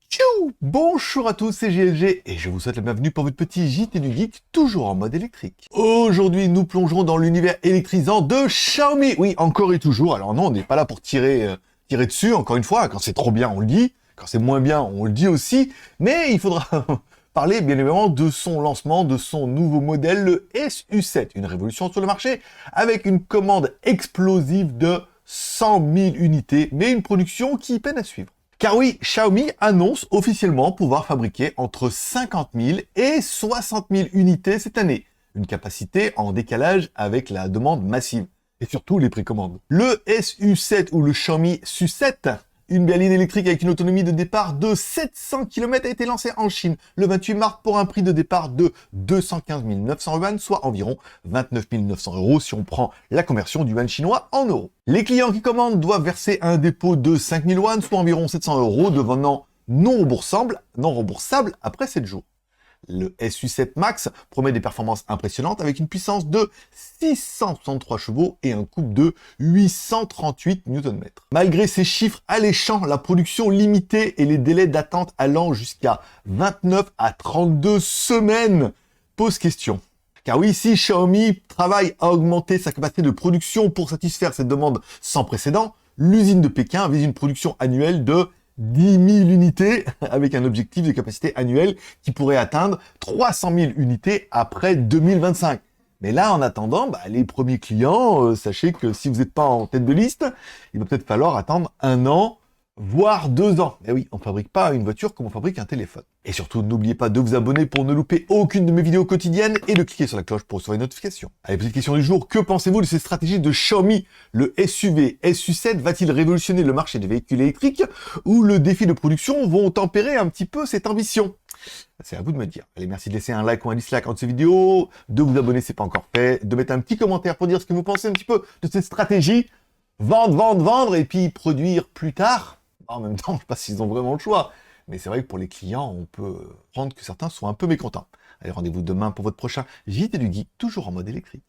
Tchou! Bonjour à tous, c'est GLG et je vous souhaite la bienvenue pour votre petit JT du Geek, toujours en mode électrique. Aujourd'hui, nous plongerons dans l'univers électrisant de Xiaomi. Oui, encore et toujours. Alors non, on n'est pas là pour tirer dessus, encore une fois. Quand c'est trop bien, on le dit. Quand c'est moins bien, on le dit aussi. Mais il faudra parler, bien évidemment, de son lancement, de son nouveau modèle, le SU7. Une révolution sur le marché, avec une commande explosive de 100 000 unités, mais une production qui peine à suivre. Car oui, Xiaomi annonce officiellement pouvoir fabriquer entre 50 000 et 60 000 unités cette année. Une capacité en décalage avec la demande massive. Et surtout les précommandes. Le SU7 ou le Xiaomi SU7, une berline électrique avec une autonomie de départ de 700 km a été lancée en Chine le 28 mars pour un prix de départ de 215 900 yuan, soit environ 29 900 euros si on prend la conversion du yuan chinois en euros. Les clients qui commandent doivent verser un dépôt de 5 000 yuan, soit environ 700 euros, devenant non remboursable après 7 jours. Le SU7 Max promet des performances impressionnantes avec une puissance de 663 chevaux et un couple de 838 Nm. Malgré ces chiffres alléchants, la production limitée et les délais d'attente allant jusqu'à 29 à 32 semaines posent question. Car oui, si Xiaomi travaille à augmenter sa capacité de production pour satisfaire cette demande sans précédent, l'usine de Pékin vise une production annuelle de 10 000 unités avec un objectif de capacité annuelle qui pourrait atteindre 300 000 unités après 2025. Mais là, en attendant, les premiers clients, sachez que si vous n'êtes pas en tête de liste, il va peut-être falloir attendre 1 an, voire 2 ans. Et oui, on fabrique pas une voiture comme on fabrique un téléphone. Et surtout, n'oubliez pas de vous abonner pour ne louper aucune de mes vidéos quotidiennes et de cliquer sur la cloche pour recevoir une notification. Allez, petite question du jour, que pensez-vous de cette stratégie de Xiaomi? Le SUV SU7 va-t-il révolutionner le marché des véhicules électriques ou le défi de production vont tempérer un petit peu cette ambition? C'est à vous de me dire. Allez, merci de laisser un like ou un dislike en cette vidéo, de vous abonner si c'est pas encore fait, de mettre un petit commentaire pour dire ce que vous pensez un petit peu de cette stratégie. Vendre, et puis produire plus tard. En même temps, je ne sais pas s'ils ont vraiment le choix. Mais c'est vrai que pour les clients, on peut prendre que certains sont un peu mécontents. Allez, rendez-vous demain pour votre prochain JT du Geek, toujours en mode électrique.